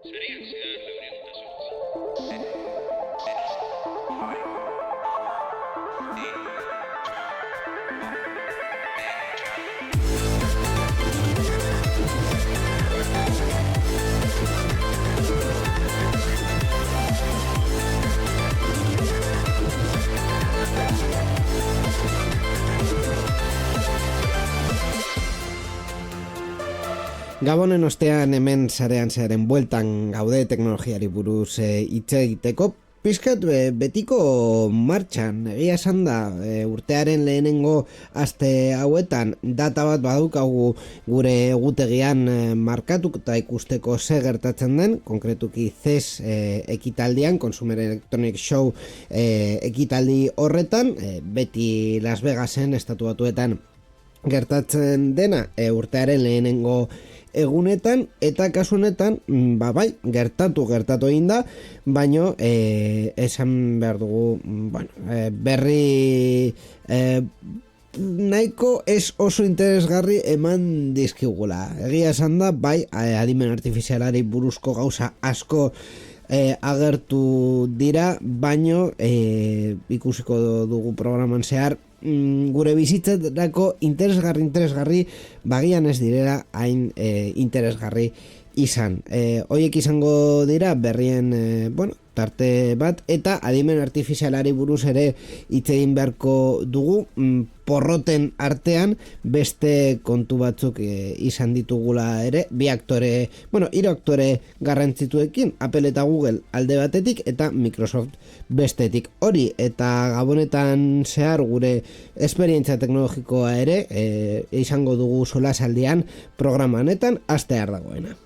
Zarian zehar 208. Gabonen ostean hemen sarean zearen bueltan gaude teknologiari buruz hitz egiteko. Pizkat betiko martxan, egia esan da, urtearen lehenengo aste hauetan data bat badaukagu gure egutegian markatuta ikusteko ze gertatzen den, konkretuki CES ekitaldian, Consumer Electronics Show ekitaldi horretan, beti Las Vegasen, Estatu Batuetan gertatzen dena urtearen lehenengo egunetan, eta kasu honetan, bai, gertatu egin da, baino esan behar dugu, berri nahiko ez oso interesgarri eman dizkigula. Egia esan da, bai, adimen artifizialari buruzko gauza asko agertu dira, baino ikusiko dugu programan zehar gure bizitzetarako interesgarri bagian ez direla hain interesgarri izan. Hoiek izango dira berrien tarte bat, eta adimen artifizialari buruz ere hitz egin beharko dugu, porroten artean beste kontu batzuk izan ditugula ere, hiru aktore garrantzituekin, Apple eta Google alde batetik eta Microsoft bestetik. Hori eta gabonetan zehar gure esperientzia teknologikoa ere izango dugu solasaldian programa honetan hastear dagoena.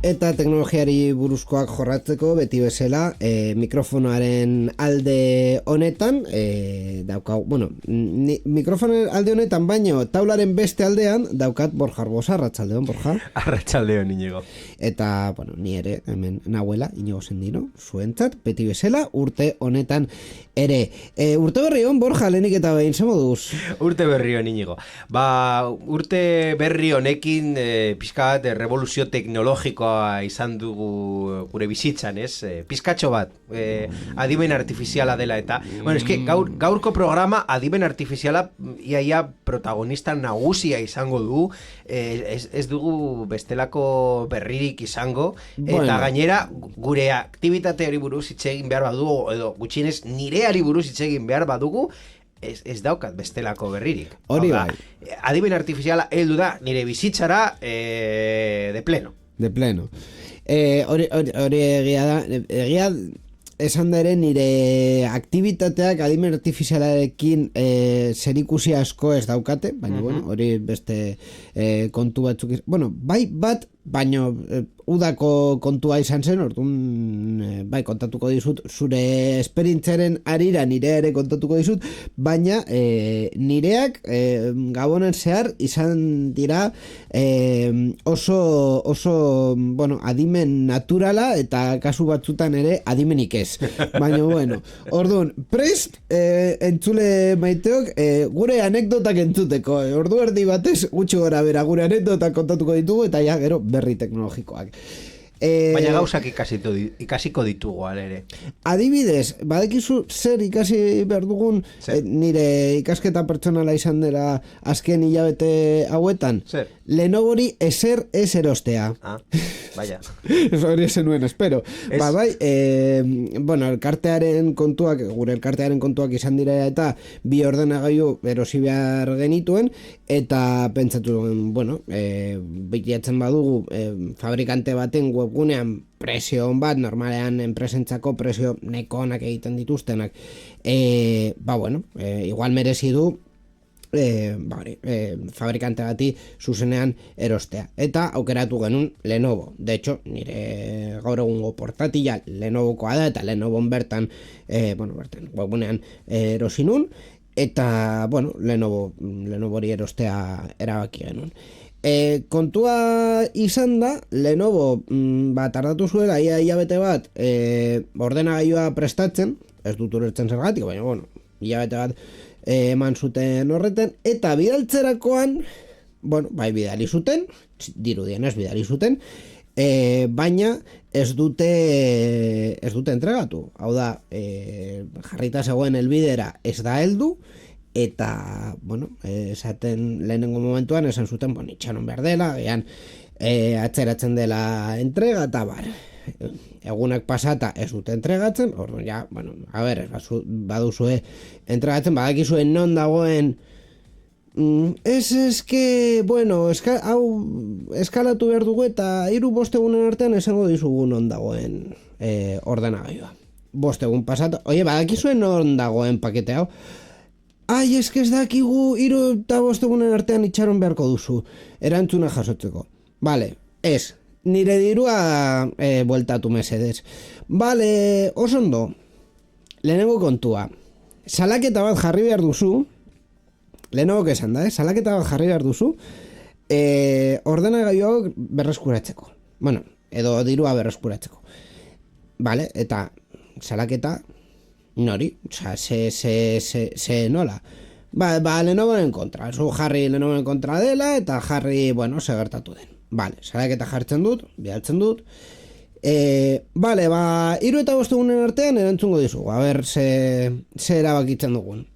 Eta teknologiari buruzkoak jorratzeko beti bezala mikrofonoaren alde honetan mikrofonoaren alde honetan baino taularen beste aldean daukat Borja Arbosa. Arratsaldeon, Borja. Arratsaldeon, Iñigo. Eta, ni ere hemen nahuela, Iñigo Sendino, zuentzat, beti bezala, urte honetan ere. Urte berri hon, Borja, lehenik eta behin, ze moduz? Urte berri hon, Iñigo. Urte berri honekin pixkat revoluzio teknologikoa izan dugu gure bizitzan, ez? Pizkatxo bat, adimen artifiziala dela eta, gaurko programa adimen artifiziala iaia protagonista nagusia izango du, ez dugu bestelako berririk izango, eta gainera gure aktivitateari buruz hitz egin behar badugu, edo gutxienez nireari buruz hitz egin behar badugu, ez daukat bestelako berririk. Hori bai. Adimen artifiziala heldu da nire bizitzara de pleno. Hori egia esan da ere nire aktibitateak adimen artifizialarekin zerikusi asko ez daukate, baina hori beste kontu batzuk, bai bat, baina udako kontua izan zen, orduan kontatuko dizut zure esperientzaren arira nire ere kontatuko dizut, baina nireak gabonen zehar izan dira oso adimen naturala eta kasu batzutan ere adimenik ez. Baina orduan, prest entzule maiteok gure anekdotak entzuteko, ordu erdi batez gutxi gora bera gure anekdotak kontatuko ditugu eta ja gero berri teknologikoak. Baina gauzak ikasiko ditugu alere. Adibidez, badekizu zer ikasi behar dugun nire ikasketa pertsonala izan dela azken hilabete hauetan? Zer? Lenovori ezer ez erostea. Baina. Hori zenuen, espero. Bai, bueno, gure elkartearen kontuak izan dira eta bi ordenagailu erosi behar genituen, eta pentsatu duen, bueno, bilatzen badugu fabrikante baten webgunean presio on bat, normalean enpresentzako presio neko onak egiten dituztenak, bueno, igual merezi du fabrikante bati zuzenean erostea. Eta aukeratu genuen Lenovo. De hecho, nire gaur egungo portatila Lenovokoa da, eta Lenovon bertan webgunean erosi nun, eta, bueno, Lenovori erostea erabaki genuen. Kontua izan da, Lenovo tardatu zuela hilabete bat ordenagailua prestatzen, ez dut ulertzen zergatik, baina, bueno, hilabete bat eman zuten horreten, eta bidaltzerakoan, bueno, bai bidali zuten, dirudienez bidali zuten, baina ez dute entregatu. Hau da, jarrita zegoen helbidera ez da heldu, eta, bueno, esaten lehenengo momentuan esan zuten, bueno, itxaron behar dela, atzeratzen dela entrega, eta bar, egunak pasata ez dute entregatzen, orduan ja, bueno, a ber, baduzue entregatzen, badakizue non dagoen, bueno, hau eskalatu behar dugu eta 3-5 egunen artean esango dizugu non dagoen ordenagailua. 5 egun pasata, badakizue non dagoen pakete hau, ez dakigu 3-5 egunen artean itxaron beharko duzu, erantzuna jasotzeko. Vale, nire dirua bueltatu mesedez. Vale, oso ondo. Lehenengo kontua. Salaketa bat jarri behar duzu. Lehenengo esan da, salaketa bat jarri behar duzu. Ordenagailuak berreskuratzeko. Bueno, edo dirua berreskuratzeko. Vale, eta salaketa nori, oza, se nola. Lenovoren kontra. Zu jarri Lenovoren kontra dela, eta jarri, bueno, segertatu den. Vale, salaketa jartzen dut, bidaltzen dut. Vale, 3 eta 5 egunen artean erantzungo dizugu. A ber, ze erabakitzen dugun.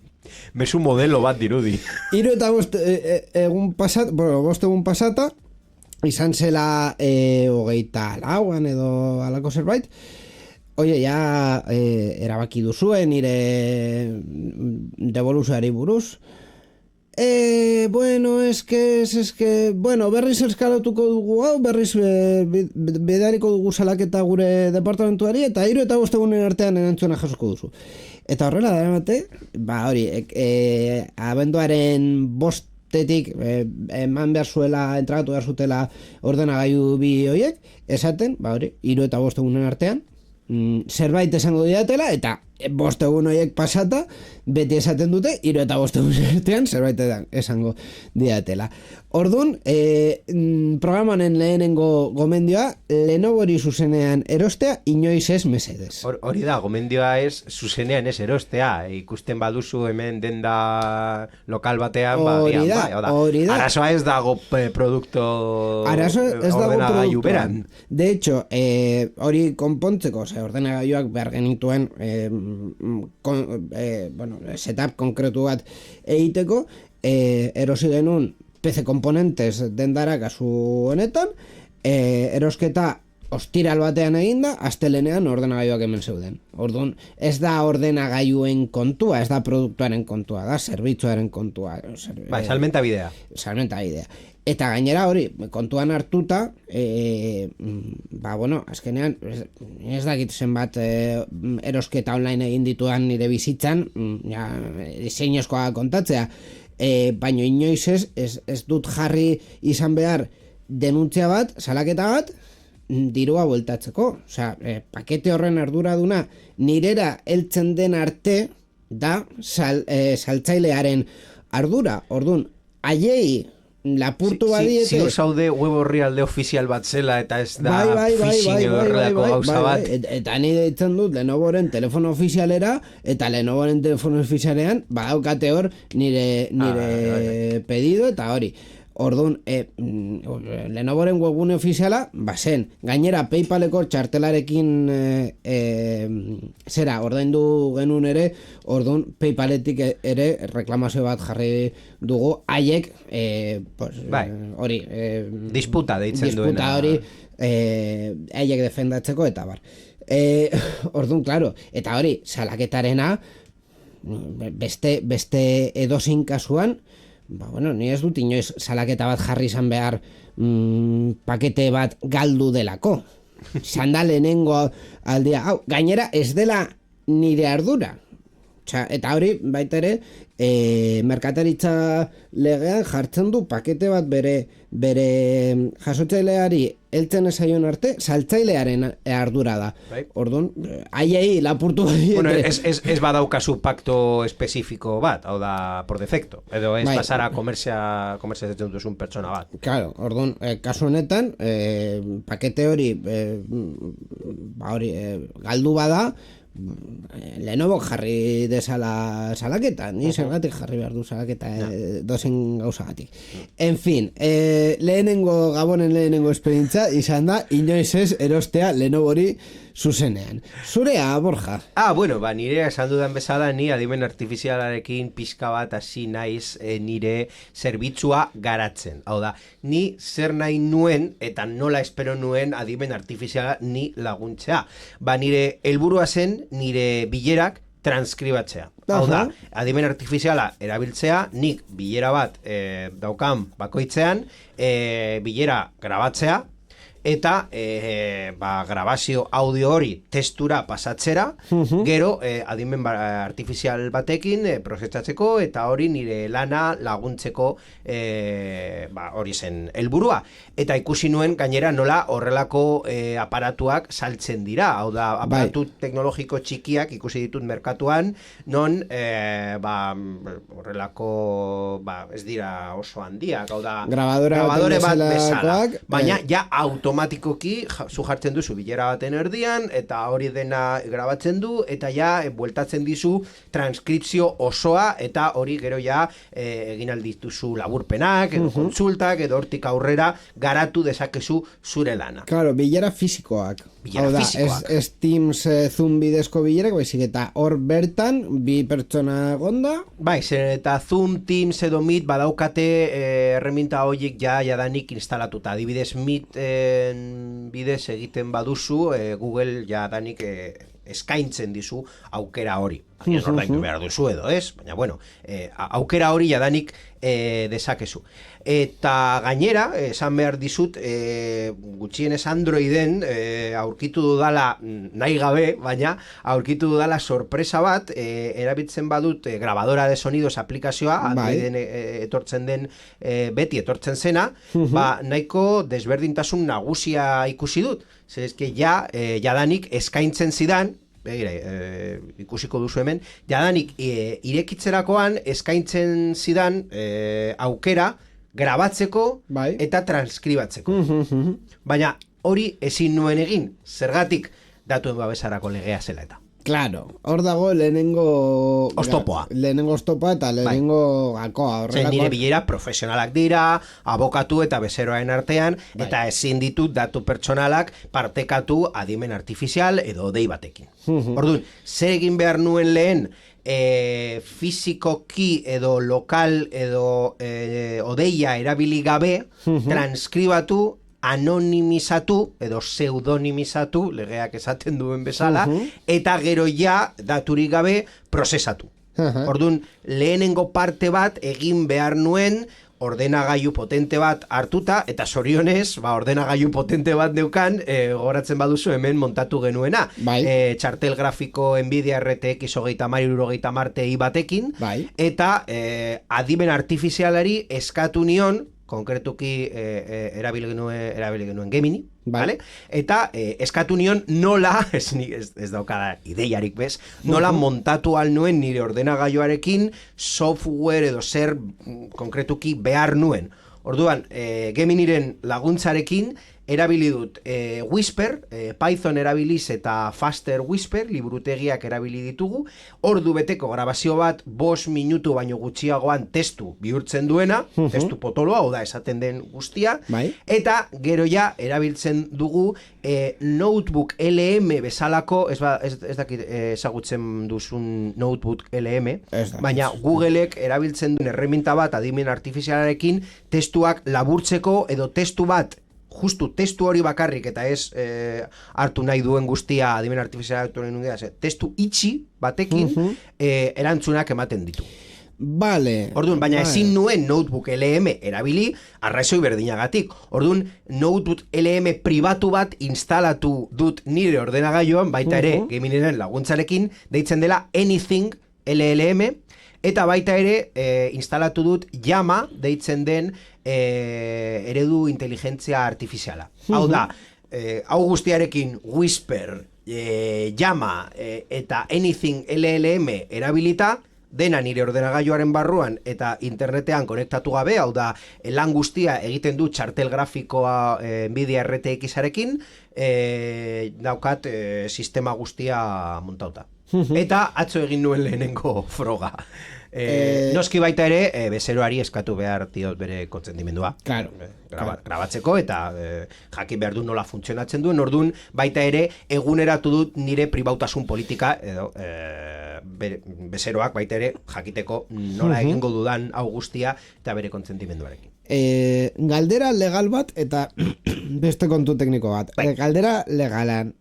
Mezu modelo bat dirudi. 3 eta 5 egun pasata, bueno, 5 egun pasata, izan zela 24 edo alako zerbait. Ja erabaki duzue nire devoluzioari buruz. Bueno, bueno, berriz eskalatuko dugu hau, berriz bedariko dugu salaketa gure departamentuari, eta 3 eta 5 egunen artean erantzuna jasoko duzu. Eta horrela da emate, abenduaren 5 eman behar zuela, entregatu behar zutela ordenagailu bi horiek, esaten, 3 eta 5 egunen artean, zerbait esango didatela, eta 5 egun horiek pasata, beti esaten dute, 3 eta 5 egun artean, zerbait esango didatela. Orduan, programanen lehenengo gomendioa, Lenovori zuzenean erostea, inoiz ez mesedez. Hori da, gomendioa ez zuzenean ez erostea. Ikusten baduzu hemen denda lokal batean, hori da. Arazoa ez dago produkto ordenagailu beran. De hecho, hori konpontzeko, ordenagailuak behar genituen setup konkretu bat egiteko, erosi genuen PC Componentes dendara kasu honetan, erosketa ostiral batean eginda, astelenean ordenagailuak hemen zeuden. Orduan, ez da ordenagailuen kontua, ez da produktuaren kontua, da zerbitzuaren kontua. Salmenta bidea. Eta gainera hori, kontuan hartuta, azkenean, ez dakit zenbat erosketa online egin dituan nire bizitzan, diseinozkoa kontatzea, baina inoiz ez dut jarri izan behar denuntzia bat, salaketa bat, dirua bueltatzeko. Osea, pakete horren arduraduna nirera heltzen den arte da saltzailearen ardura. Orduan, haiei lapurtu badiete... Ziur zaude web orrialde ofizial bat zela eta ez da phishing edo horrelako gauza bat. Eta nire ditzen dut Lenovoren telefono ofizialera, eta Lenovoren telefono ofizialean badaukate hor nire pedido eta hori. Orduan, Lenovoren webgune ofiziala, zen, gainera PayPaleko txartelarekin zera, ordaindu genuen ere, orduan PayPaletik ere reklamazio bat jarri dugu, haiek, hori, disputa deitzen duena. Disputa hori, haiek defendatzeko, eta bar. Orduan, claro, eta hori, salaketarena, beste edozein kasuan, ni ez dut inoiz salaketa bat jarri izan behar pakete bat galdu delako. Izan da lehenengo aldia. Gainera ez dela nire ardura. Eta hori baita ere merkataritza legean jartzen du pakete bat bere jasotzaileari heltzen ezaion arte saltzailearen ardura da. Orduan, haiei lapurtu Bueno, ez badaukazu pakto espezifiko bat, hau da por defecto, edo ez pasara komerziatzen duzun pertsona bat. Claro, orduan, kasu honetan, pakete hori galdu bada, Lenovo jarri dezala salaketa, ni zergatik jarri behar du salaketa dozen gauzagatik. En fin, Gabonen lehenengo esperientza izan da, inoiz ez erostea Lenovori zuzenean. Zurea, Borja? Nire esan dudan bezala, ni adimen artifizialarekin pixka bat hasi naiz nire zerbitzua garatzen. Hau da, ni zer nahi nuen eta nola espero nuen adimen artifiziala ni laguntzea. Nire helburua zen nire bilerak transkribatzea. Hau da, adimen artifiziala erabiltzea, nik bilera bat daukan bakoitzean, bilera grabatzea, eta grabazio audio hori testura pasatzera, gero adimen artifizial batekin prozesatzeko eta hori nire lana laguntzeko hori zen helburua. Eta ikusi nuen gainera nola horrelako aparatuak saltzen dira, hau da, aparatu teknologiko txikiak ikusi ditut merkatuan, non horrelako ez dira oso handiak, hau da, grabadore bat bezala, baina ja automatikoki zu jartzen duzu bilera baten erdian eta hori dena grabatzen du eta ja bueltatzen dizu transkripzio osoa eta hori gero ja egin aldituzu laburpenak edo kontsultak edo hortik aurrera garatu dezakezu zure lana. Claro, bilera fisikoak. Bilera fisikoak. Ez Teams Zoom bidezko bilerak, baizik eta hor bertan bi pertsona gonda. Eta Zoom, Teams edo Meet badaukate erreminta horiek jadanik instalatuta. Adibidez Meet bidez egiten baduzu, Google jadanik eskaintzen dizu aukera hori. Ordaindu behar duzu edo ez, baina aukera hori jadanik dezakezu. Eta gainera, esan behar dizut, gutxienez Androiden aurkitu dudala nahi gabe, baina aurkitu dudala sorpresa bat, erabiltzen badut grabadora de sonidos aplikazioa, Androiden etortzen den, beti etortzen zena, nahiko desberdintasun nagusia ikusi dut. Zerezke jadanik eskaintzen zidan, ikusiko duzu hemen, jadanik irekitzerakoan eskaintzen zidan aukera grabatzeko eta transkribatzeko. Baina hori ezin nuen egin, zergatik datuen babesarako legea zela eta. Claro, hor dago lehenengo oztopoa. Lehenengo oztopoa eta lehenengo gakoa. Nire bilera profesionalak dira, abokatu eta bezeroaren artean, eta ezin ditut datu pertsonalak partekatu adimen artifizial edo dei batekin. Orduan, zer egin behar nuen lehen fizikoki edo lokal edo odeia erabili gabe, transkribatu, anonimizatu edo pseudonimizatu, legeak esaten duen bezala, eta gero ja daturik gabe prozesatu. Orduan, lehenengo parte bat egin behar nuen ordenagailu potente bat hartuta, eta zorionez, ordenagailu potente bat neukan, goratzen baduzu hemen montatu genuena. Txartel grafiko Nvidia RTX 3070 Ti batekin, eta adimen artifizialari eskatu nion, konkretuki erabili genuen Gemini, eta eskatu nion nola, ez daukada ideiarik bez, nola montatu al nuen nire ordenagailuarekin software edo zer konkretuki behar nuen. Orduan, Geminiren laguntzarekin erabili dut Whisper, Python erabiliz eta Faster Whisper, liburutegiak erabili ditugu, ordu beteko grabazio bat 5 minutu baino gutxiagoan testu bihurtzen duena, testu potoloa, oda esaten den guztia, eta gero ja erabiltzen dugu Notebook LM bezalako, ez dakit ezagutzen duzun Notebook LM, baina Googleek erabiltzen duen erreminta bat adimen artifizialarekin testuak laburtzeko edo testu bat justu testu hori bakarrik eta ez hartu nahi duen guztia adimen artifiziala hartu nahi duen testu itxi batekin erantzunak ematen ditu. Vale. Orduan, baina ezin nuen Notebook LM erabili arrazoi berdinagatik. Orduan, Notebook LM pribatu bat instalatu dut nire ordenagailuan, baita ere, Geminiren laguntzarekin, deitzen dela Anything LLM, eta baita ere instalatu dut Llama deitzen den eredu inteligentzia artifiziala. Hau da, hau guztiarekin Whisper, Llama eta Anything LLM erabilita, dena nire ordenagailuaren barruan eta internetean konektatu gabe, hau da, lan guztia egiten du txartel grafikoa Nvidia RTX-arekin, daukat sistema guztia montauta. Eta atzo egin nuen lehenengo froga. Noski baita ere, bezeroari eskatu behar diot bere kontzendimendua. Claro. Grabatzeko eta jakin behar du nola funtzionatzen duen, orduan baita ere eguneratu dut nire pribautasun politika edo bezeroak baita ere jakiteko nola egingo dudan hau guztia eta bere kontzentimenduarekin. Galdera legal bat eta beste kontu tekniko bat. Galdera legalan,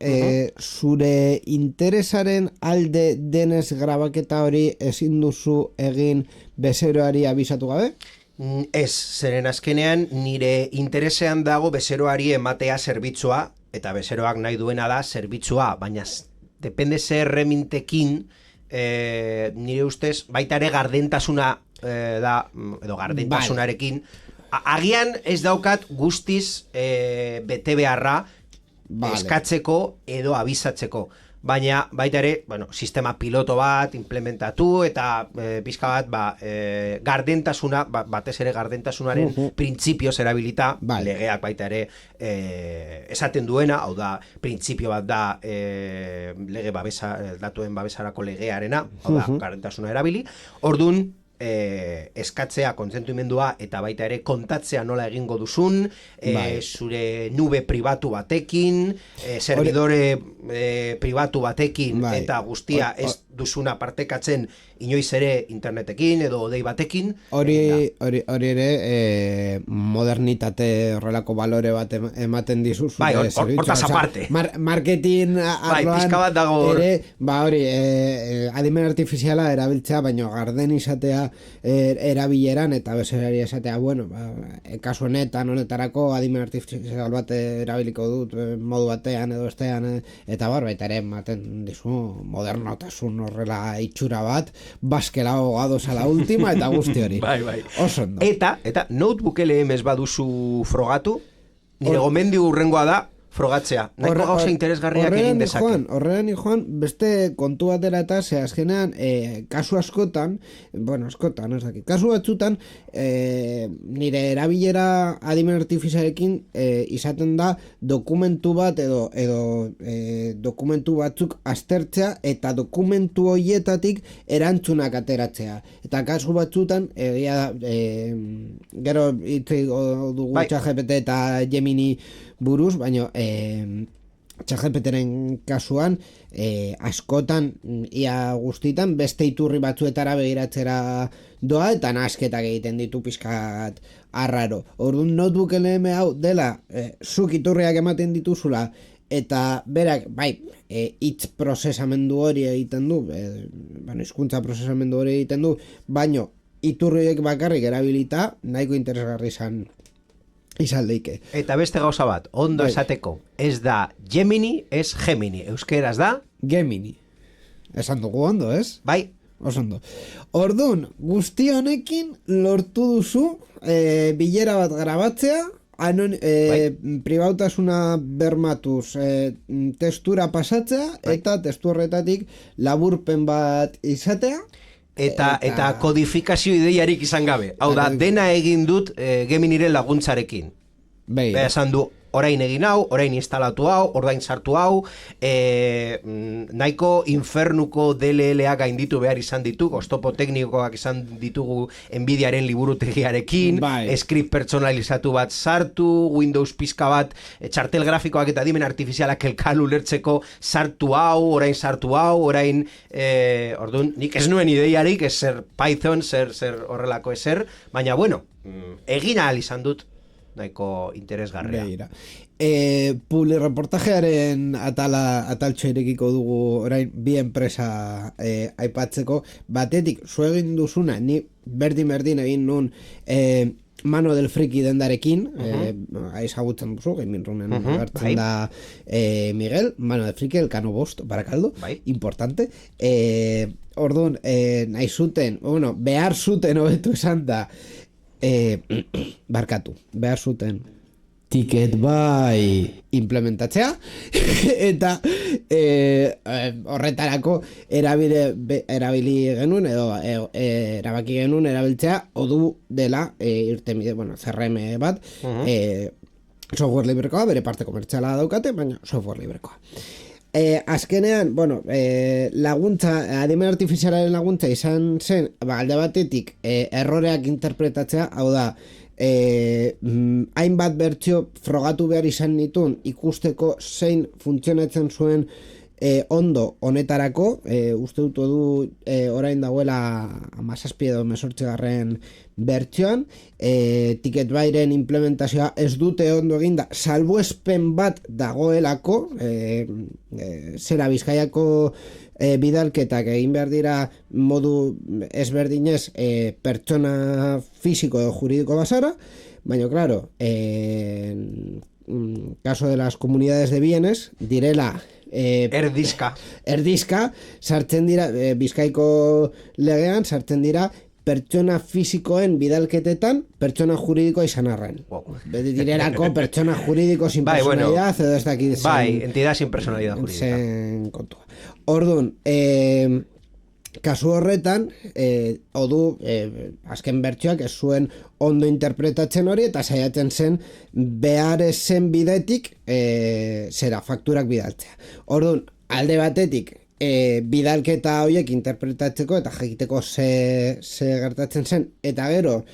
zure interesaren alde denez grabaketa hori ezin duzu egin bezeroari abisatu gabe? Ez, zeren azkenean nire interesean dago bezeroari ematea zerbitzua, eta bezeroak nahi duena da zerbitzua, baina depende zer erremintekin nire ustez baita ere gardentasuna da, edo gardentasunarekin agian ez daukat guztiz bete beharra eskatzeko edo abisatzeko. Baina baita ere, sistema piloto bat implementatu eta pizka bat gardentasuna, batez ere gardentasunaren printzipioz erabilita, legeak baita ere esaten duena, hau da, printzipio bat da lege datuen babesarako legearena, hau da, gardentasuna erabili. Orduan, eskatzea, kontsentimendua eta baita ere kontatzea nola egingo duzun, zure nube pribatu batekin, servidore pribatu batekin eta guztia ez duzuna partekatzen inoiz ere internetekin edo odei batekin. Hori ere modernitate horrelako balore bat ematen dizu. Bai, hortaz aparte. Marketing arloan ere, hori, adimen artifiziala erabiltzea, baino garden izatea erabileran eta bezerari esatea, kasu honetarako adimen artifizial bat erabiliko dut modu batean edo estean, eta baita ere ematen dizu modernotasun horrela itxura bat, baskela ahogados a la última eta guzti hori. Bai. Oso ondo. Eta Notebook LM ez baduzu frogatu, nire gomendio urrengoa da frogatzea. Nahiko gauza interesgarriak egin dezake. Horrean, Joan, beste kontu batera eta azkenean, kasu askotan, ez dakit, kasu batzutan, nire erabilera adimen artifizialekin izaten da dokumentu bat edo dokumentu batzuk aztertzea eta dokumentu horietatik erantzunak ateratzea. Eta kasu batzutan, gero hitz dugu ChatGPT eta Gemini buruz, baina ChatGPTren kasuan askotan ia guztitan beste iturri batzuetara begiratzera doa eta nasketak egiten ditu pizkat arraro. Orduan Notebook LM hau dela zuk iturriak ematen dituzula eta berak hitz prozesamendu hori egiten du, hizkuntza prozesamendu hori egiten du, baino iturriek bakarrik erabilita nahiko interesgarri izan leike. Eta beste gauza bat, ondo esateko, ez da Gemini, ez Gemini. Euskeraz da? Gemini. Esan dugu ondo, ez? Bai. Oso ondo. Orduan, guzti honekin lortu duzu bilera bat grabatzea, pribautasuna bermatuz testura pasatzea eta testu horretatik laburpen bat izatea. Eta kodifikazio ideiarik izan gabe. Hau da, dena egin dut Geminiren laguntzarekin. Esan du, orain egin hau, orain instalatu hau, orain sartu hau, nahiko infernuko DLL-a gainditu behar izan ditu, oztopo teknikoak izan ditugu Nvidiaren liburutegiarekin, script pertsonalizatu bat sartu, Windows pizka bat, txartel grafikoak eta adimen artifizialak elkan ulertzeko sartu hau, orain, orduan, nik ez nuen ideiarik, ez zer Python, zer horrelako ezer, baina bueno, egin ahal izan dut, nahiko interesgarria. Beira. Publireportajearen ataltxo irekiko dugu orain bi enpresa aipatzeko. Batetik, zu egin duzuna, ni berdin egin nun Mano del Friki dendarekin, aizagutzen duzu, Gaminrunen hartzen da Miguel, Mano del Friki, Elkano Bost, Barakaldo, importante. Orduan, nahi zuten, behar zuten hobetu esan da, behar zuten Ticket Buy implementatzea eta horretarako erabili genuen edo erabaki genuen erabiltzea Odoo dela irtenbide, CRM bat, software librekoa, bere parte komertziala daukate, baina software librekoa. Azkenean, laguntza, adimen artifizialaren laguntza izan zen, alde batetik erroreak interpretatzea, hau da, hainbat bertsio frogatu behar izan nituen ikusteko zein funtzionatzen zuen ondo honetarako, uste dut du orain dagoela 17 edo 18 bertsioan, Ticket Buyren implementazioa ez dute ondo eginda, salbuespen bat dagoelako, zera Bizkaiako bidalketak egin behar dira modu ezberdinez pertsona fisiko edo juridiko bazara, baina claro, caso de las comunidades de bienes direla erdizka sartzen dira, Bizkaiko legean sartzen dira pertsona fisikoen bidalketetan pertsona juridikoa izan arren. Direlako pertsona juridiko sin personalidad edo ez dakit entidad sin personalidad jurídica. Kontua. Orduan, kasu horretan, Odoo azken bertsioak ez zuen ondo interpretatzen hori eta saiatzen zen behar zen bidetik zera fakturak bidaltzea. Orduan, alde batetik bidalketa horiek interpretatzeko eta jakiteko ze gertatzen zen, eta gero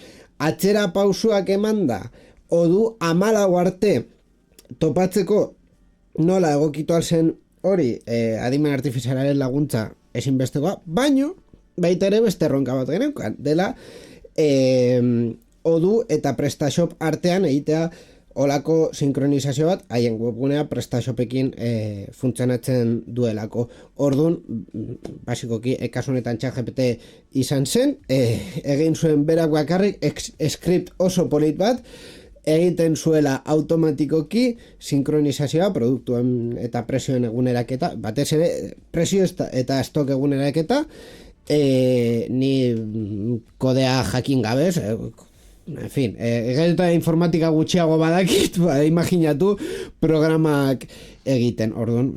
atzera pausuak emanda Odoo 14 arte topatzeko nola egokitu alzen hori adimen artifizialaren laguntza ezinbestekoa, baino baita ere beste erronka bat geneukan, dela Odoo eta PrestaShop artean egitea olako sinkronizazio bat haien webgunea PrestaShopekin funtzionatzen duelako. Orduan, basikoki, kasunetan ChatGPT izan zen, egin zuen berak bakarrik script oso polit bat, egiten zuela automatikoki sinkronizazioa produktuen eta presioen eguneraketa, batez ere presio eta stok eguneraketa, ni kodea jakin gabez, en fin, eta informatika gutxiago badakit, imaginatu programak egiten. Orduan,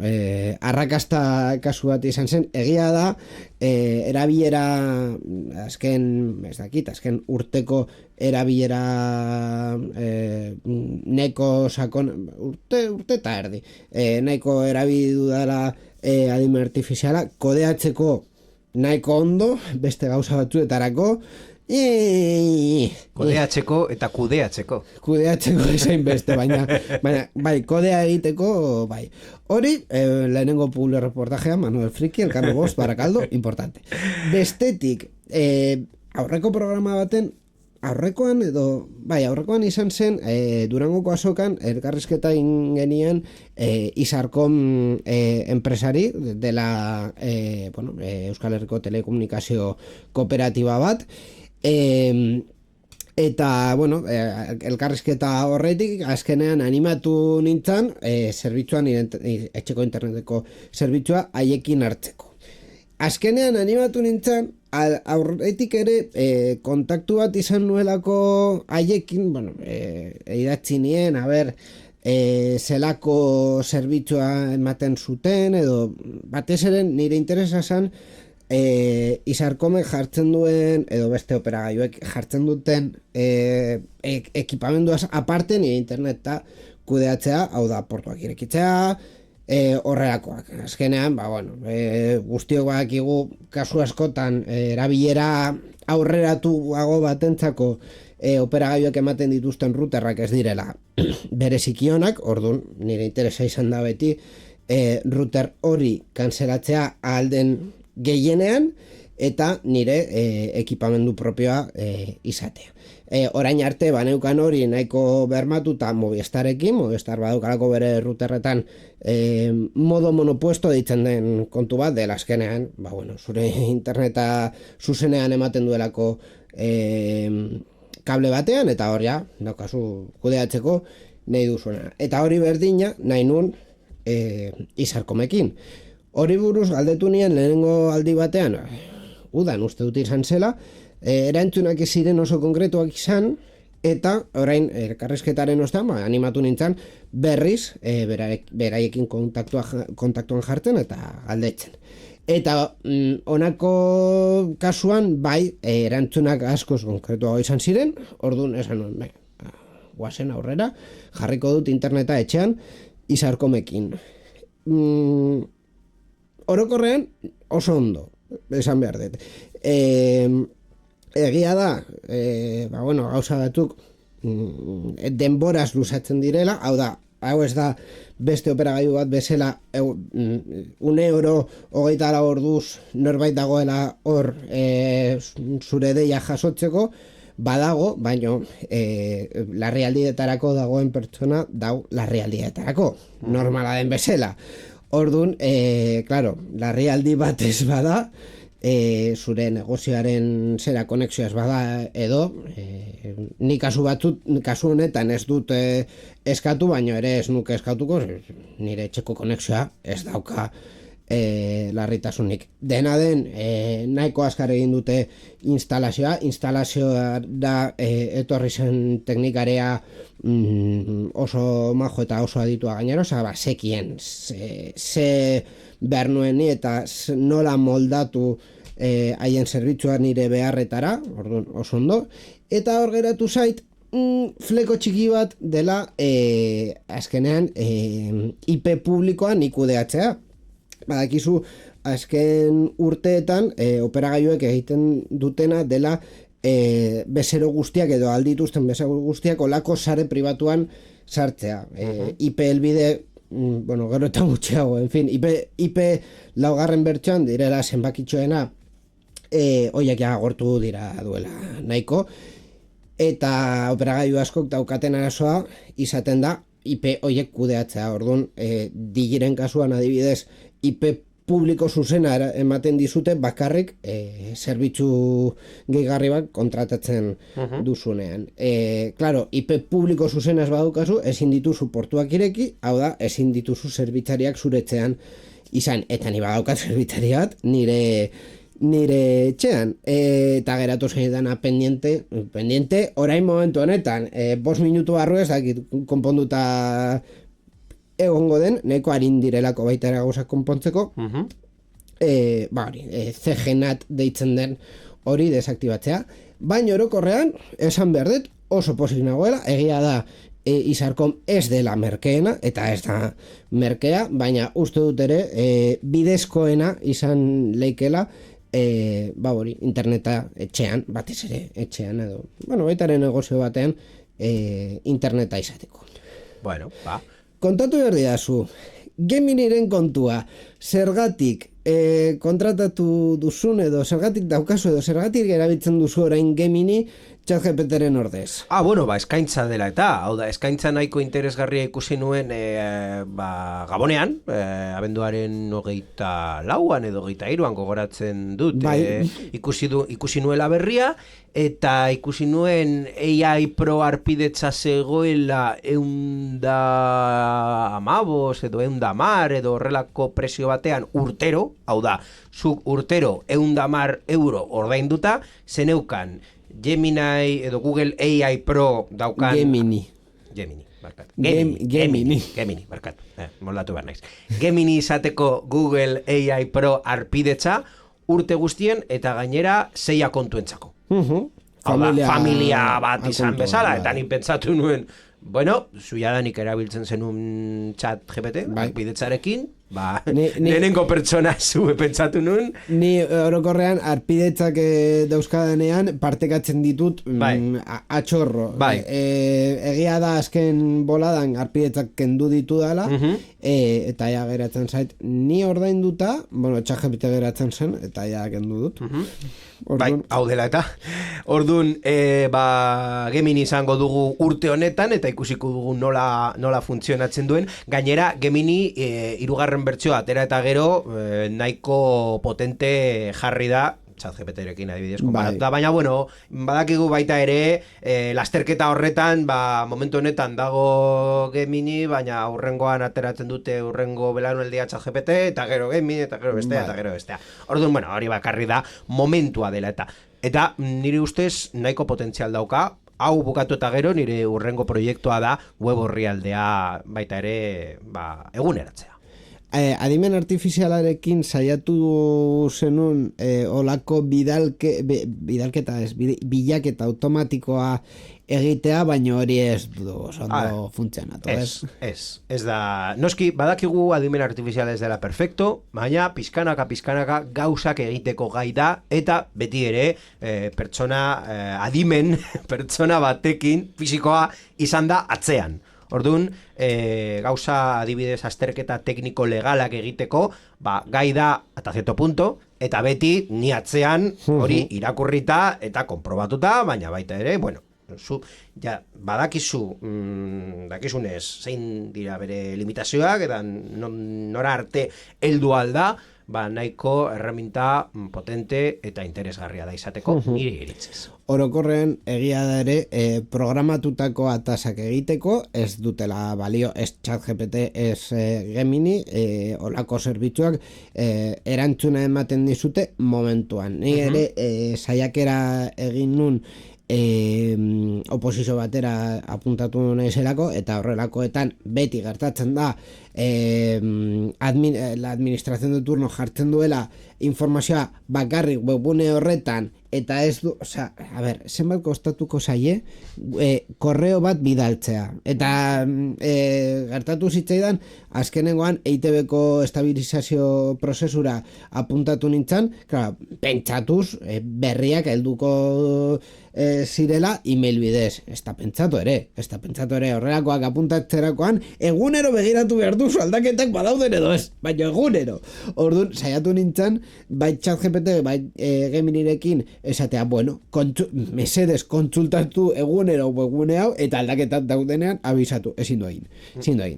arrakasta kasu bat izan zen, egia da, erabilera azken urteko erabilera neko sakon, urte eta erdi, nahiko erabildu dela adimen artifiziala, kodeatzeko nahiko ondo, beste gauza batzuetarako, kodeatzeko eta kudeatzeko esain beste, baina bai, kodea egiteko bai. Hori, lehenengo publi reportajea, Manuel Friki, Elkano Bost, Barakaldo, importante. Bestetik, aurreko programa baten, aurrekoan izan zen, Durangoko azokan, elkarrizketa ingenian Isarcom enpresari dela Euskal Herriko telekomunikazio kooperatiba bat, eta, elkarrizketa horretik, azkenean animatu nintzen, zerbitzuan, etxeko interneteko zerbitzua haiekin hartzeko. Azkenean animatu nintzen, aurretik ere kontaktu bat izan nuelako haiekin, idatzi nien, zelako zerbitzua ematen zuten, edo batez ere nire interesa zen, Isarcomek jartzen duen, edo beste operagailuek jartzen duten ekipamenduaz aparte nire interneta kudeatzea, hau da, portuak irekitzea, horrelakoak. Azkenean, guztiok badakigu kasu askotan erabilera aurreratuago batentzako operagailuak ematen dituzten routerrak ez direla bereziki onak, orduan nire interesa izan da beti router hori kanzelatzea ahal den gehienean eta nire ekipamendu propioa izatea. Orain arte baneukan hori nahiko bermatuta Movistar badaukalako bere routerretan modo monopuesto deitzen den kontu bat dela azkenean, zure interneta zuzenean ematen duelako kable batean eta hor ja, daukazu kudeatzeko nahi duzuena. Eta hori berdina nahi nun Izarkomekin. Hori buruz galdetu nien lehenengo aldi batean, udan uste dut izan zela, erantzunak ez ziren oso konkretuak izan, eta orain elkarrizketaren ostean animatu nintzen berriz beraiekin kontaktuan jartzen eta galdetzen. Eta honako kasuan erantzunak askoz konkretuago izan ziren, orduan esan nuen, guazen aurrera, jarriko dut interneta etxean Izarkomekin. Orokorrean oso ondo, esan behar dut. Egia da, gauza batzuk denboraz luzatzen direla, hau da, hau ez da beste operagailu bat bezala €1 orduz norbait dagoela hor zure deia jasotzeko, badago, baino larrialdietarako dagoen pertsona dau larrialdietarako, normala den bezala. Orduan, larrialdi bat ez bada, zure negozioaren zera konexioa ez bada edo, ni kasu honetan ez dut eskatu, baino ere ez nuke eskatuko, nire etxeko konexioa ez dauka larritasunik. Dena den, nahiko azkar egin dute instalazioa da etorri zen teknikarea oso majo eta oso aditua gainera, sekien ze behar nueni eta nola moldatu haien zerbitzua nire beharretara, orduan oso ondo, eta hor geratu zait fleko txiki bat dela azkenean IP publikoan ikudeatzea. Badakizu, azken urteetan operagailuek egiten dutena dela bezero guztiak edo aldituzten bezero guztiak olako sare pribatuan sartzea. IP helbide, gero eta gutxiago, en fin, IP laugarren bertsoan direla zenbakitxoena oiak agortu dira duela nahiko, eta operagailu askok daukaten arazoa izaten da IP oiek kudeatzea. Orduan, digiren kasuan adibidez IP publiko zuzena ematen dizute bakarrik zerbitzu gehigarri bat kontratatzen duzunean. IP publiko zuzena ez badukazu, ezin dituzu portuak ireki, hau da, ezin dituzu zerbitzariak zuretzean izan, eta ni badaukat zerbitzari bat nire etxean, eta geratu zeidana pendiente, orain momentu honetan, 5 minutu barru ez dakit konponduta egongo den, nahiko harin direlako baita ere gauzak konpontzeko, CGNAT deitzen den hori desaktibatzea, baina orokorrean, esan behar dut, oso pozik nagoela, egia da Izarkom ez dela merkeena, eta ez da merkea, baina uste dut ere bidezkoena izan leikela, interneta etxean, batez ere etxean edo, baita ere negozio batean interneta izateko. Kontatu behar didazu, Geminiren kontua, zergatik kontratatu duzun edo zergatik daukazu edo zergatik erabiltzen duzu orain Gemini ChatGPTren ordez. Eskaintza dela eta, hau da, eskaintza nahiko interesgarria ikusi nuen Gabonean, abenduaren 24an edo 23an gogoratzen dut, ikusi nuela berria, eta ikusi nuen AI Pro arpidetza zegoela 115 edo 110 edo horrelako presio batean urtero, hau da, zuk urtero €110 ordainduta, zeneukan Gemini edo Google AI Pro daukan... Gemini, barkat. Gemini, barkat. Moldatu behar naiz. Gemini izateko Google AI Pro arpidetza urte guztien eta gainera 6 kontuentzako. Familia bat izan bezala, eta ni pentsatu nuen, Bueno, zuiadanik erabiltzen zenun chat GPT, Bai. arpidetzarekin, Ni- lehenengo pertsona zu pentsatu nun, Ni orokorrean arpidetzak dauzkadanean partekatzen ditut Bai. atxorro. Bai. Egia da azken boladan arpidetzak kendu ditu dala, eta ja geratzen zait, ni ordainduta, bueno, ChatGPT geratzen zen, eta ja kendu dut. bai, hau dela eta. Orduan, Gemini izango dugu urte honetan, eta ikusiko dugu nola funtzionatzen duen. Gainera, Gemini hirugarren bertsioa atera eta gero nahiko potente jarri da, ChatGPT-rekin adibidez konparatuta, baina bueno, badakigu baita ere lasterketa horretan, momentu honetan dago Gemini, baina hurrengoan ateratzen dute hurrengo belaunaldia ChatGPT, eta gero Gemini, eta gero bestea, eta gero bestea. Orduan, bueno, hori bakarri da momentua dela eta nire ustez nahiko potentzial dauka. Hau bukatu eta gero nire hurrengo proiektua da web orrialdea baita ere eguneratzea. Adimen artifizialarekin saiatu zenun olako bilaketa automatikoa egitea, baina hori ez du ondo funtzionatu, ez? Ez da, noski, badakigu adimen artifiziala ez dela perfecto, baina pizkanaka gauzak egiteko gai da, eta beti ere adimen pertsona batekin fisikoa izan da atzean. Orduan, gauza adibidez azterketa tekniko legalak egiteko, gai da eta zerto punto, eta beti ni atzean hori irakurrita eta konprobatuta, baina baita ere, bueno, zu, ja, dakizunez zein dira bere limitazioak, eta nora arte heldu alda, nahiko erreminta potente eta interesgarria da izateko nire iritzez. Orokorrean egia da ere programatutako atasak egiteko ez dutela balio, ez ChatGPT, ez Gemini, olako zerbitzuak erantzuna ematen dizute momentuan. Ni ere saiakera egin nun oposizio batera apuntatu naizelako, eta horrelakoetan beti gertatzen da la administración de turno jartzen duela informazioa bakarrik webgune horretan, eta ez du, zenbat kostatuko zaie korreo bat bidaltzea, eta gertatu zitzaidan azkenengoan EITB-ko estabilizazio prozesura apuntatu nintzen, pentsatuz berriak helduko zirela email bidez, ez da pentsatu ere horrelakoak apuntatzerakoan egunero begiratu behar duzu aldaketak badauden edo ez, baina egunero. Orduan, saiatu nintzen, bai ChatGPT, bai Geminirekin esatea, bueno, mesedez kontsultatu egunero webgune hau, eta aldaketak daudenean abisatu, ezin du egin.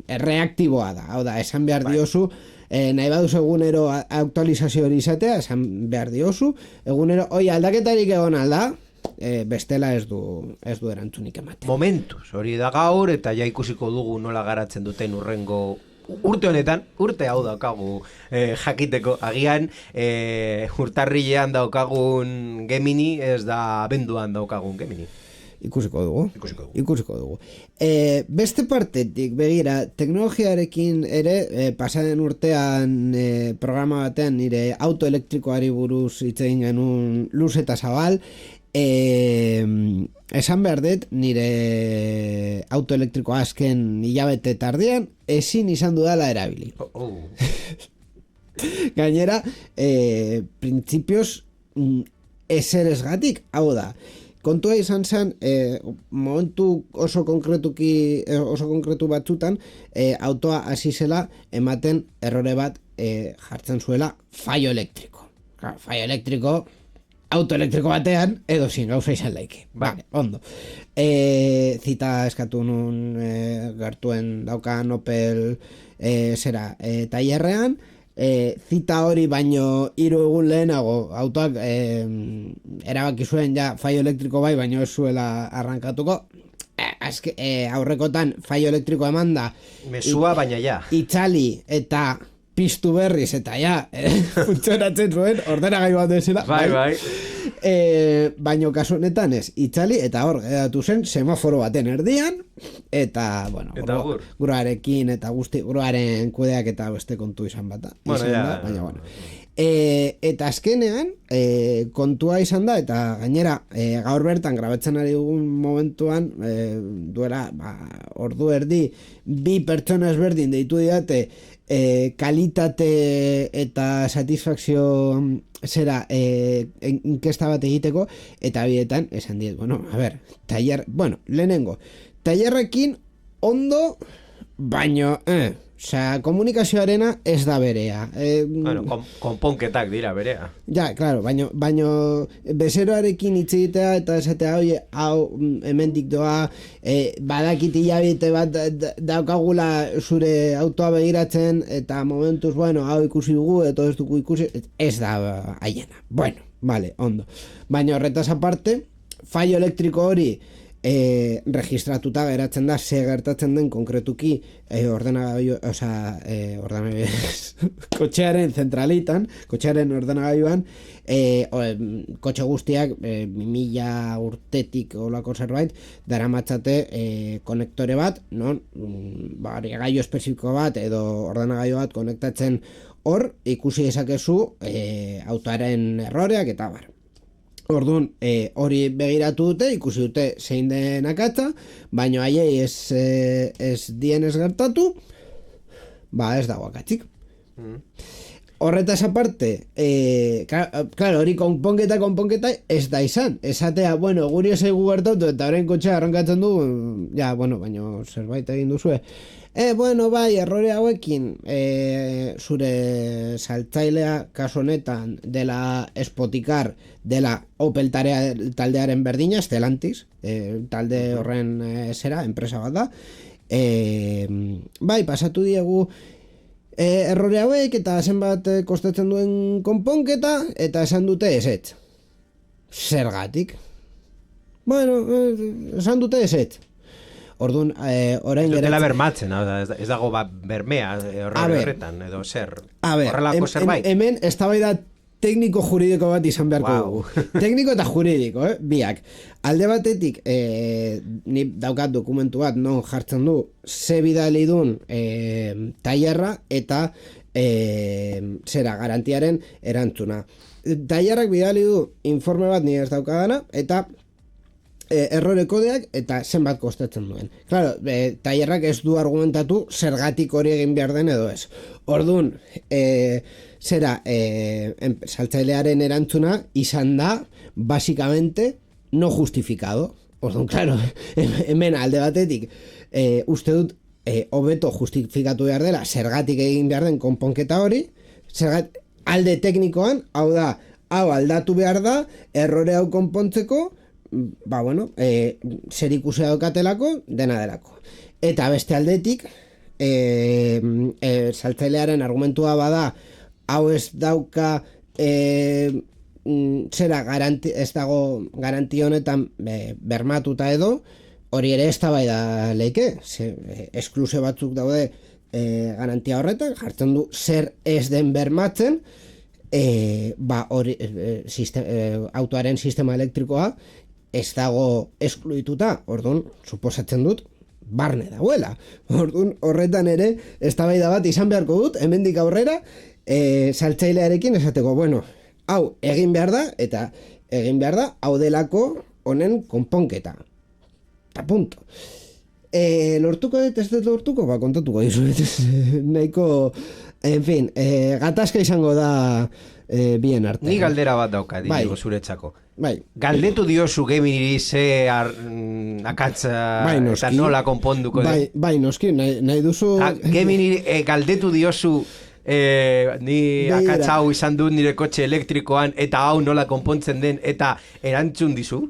Reaktiboa da, hau da, esan behar diozu, nahi baduzu egunero aktualizazio hori izatea, esan behar diozu, egunero, aldaketarik egon alda, bestela ez du erantzunik ematen. Momentuz, hori da gaur, eta ja ikusiko dugu nola garatzen duten urrengo urte honetan, urte hau daukagu jakiteko, agian urtarrilean daukagun Gemini, ez da abenduan daukagun Gemini. Ikusiko dugu. Beste partetik, begira, teknologiarekin ere, pasaden urtean programa batean nire autoelektrikoari buruz hitz egin genuen luz eta zabal, esan behar dut, nire autoelektrikoa azken hilabete tardian ezin izan dudala erabili. Gainera, printzipioz ezeresgatik, hau da, kontua izan zen, momentu oso konkretu batzutan, autoa hasi zela ematen errore bat jartzen zuela fallo elektriko. Fallo elektriko autoelektriko batean edo zin gauza izan laike. Vale, ondo. Zita eskatu nun gertuen daukan Opel tailerrean, zita hori baino 3 egun lehenago autoak erabaki zuen ja fallo elektriko bai, baino ez zuela arrankatuko. Aurrekotan fallo elektriko emanda mesua baina ja itzali eta piztu berriz eta ja funtzionatzen zuen ordenagailu bat bezala. Bai. Baino kasu honetan ez, itzali eta hor geratu zen semaforo baten erdian eta, bueno, gruarekin eta guzti, gruaren kudeak eta beste kontu izan bata. Bueno, baina, bueno. Eta azkenean, kontua izan da, eta gainera gaur bertan grabatzen ari dugun momentuan, duela ordu erdi, bi pertsona ezberdin deitu didate kalitate eta satisfakzio zera inkesta bat egiteko, eta bietan esan diet, bueno, a ber, lehenengo, tailerrekin ondo, baino, osea, komunikazioarena ez da berea. Bueno, konponketak dira berea. Ja, claro, baino bezeroarekin hitz egitea eta esatea, oie, hau hemendik doa, badakit hilabete bat daukagula zure autoa begiratzen, eta momentuz, bueno, hau ikusi dugu, eta ez dugu ikusi, ez da haiena. Bueno, vale, ondo. Baina horretaz aparte, fallo elektriko hori registratuta geratzen da ze gertatzen den konkretuki kotxearen zentralitan, kotxearen ordenagailuan, kotxe guztiak 2000 urtetik olako zerbait daramatzate konektore bat, non gailu espezifiko bat edo ordenagailu bat konektatzen hor ikusi dezakezu autoaren erroreak eta bar. Orduan, hori begiratu dute, ikusi dute zein den akatza, baina haiei ez dienez gertatu, ez dago akatzik. Horretaz aparte, claro, hori konponketa ez da izan. Esatea, bueno, guri esaigu gertatu eta horrein kotxea arrankatzen du, ja, bueno, baina zerbait egin duzue. Errore hauekin zure saltzailea kasu honetan dela Spotikar, dela Opel taldearen berdina, Stellantis, talde horren enpresa bat da. Pasatu diegu errore hauek eta zenbat kostatzen duen konponketa eta esan dute ezetz. Zergatik? Esan dute ezetz. Orduan, orain geratzen... Dutela bermatzen, ez dago bermea horretan, edo zer, horrelako zerbait. Hemen, eztabaida tekniko juridiko bat izan beharko dugu. Tekniko eta juridiko, biak. Alde batetik, ni daukat dokumentu bat, non jartzen du, ze bidali dun tailerra eta garantiaren erantzuna. Tailerrak bidali du informe bat ni ez daukadana, eta errore kodeak eta zenbat kostatzen duen. Claro, tailerrak ez du argumentatu zergatik hori egin behar den edo ez. Orduan, saltzailearen erantzuna izan da, basikamente, no justificado. Orduan, claro, hemen alde batetik, uste dut, hobeto justifikatu behar dela, zergatik egin behar den konponketa hori, alde teknikoan, hau da, hau aldatu behar da, errore hau konpontzeko, zer ikusia daukatelako, dena delako. Eta beste aldetik, saltzailearen argumentua bada, hau ez dauka ez dago garanti honetan bermatuta edo, hori ere ez da bai da leike, esklusio batzuk daude garantia horretan, jartzen du zer ez den bermatzen, autoaren sistema elektrikoa ez dago eskluituta, orduan, suposatzen dut, barne dauela. Orduan, horretan ere, eztabaida bat izan beharko dut, hemendik aurrera, saltzailearekin esateko, hau egin behar da, eta egin behar da, hau delako honen konponketa. Eta punto. Lortuko dut, ez dut lortuko? Kontatuko dizuet. Nahiko, en fin, gatazka izango da bien arte. Ni galdera bat dauka, digo, zuretzako. Galdetu diozu Geminiri ze akatza eta nola konponduko den. Bai, noski, nahi duzu... Geminiri galdetu diozu ni akatza hau izan dut nire kotxe elektrikoan eta hau nola konpontzen den eta erantzun dizu?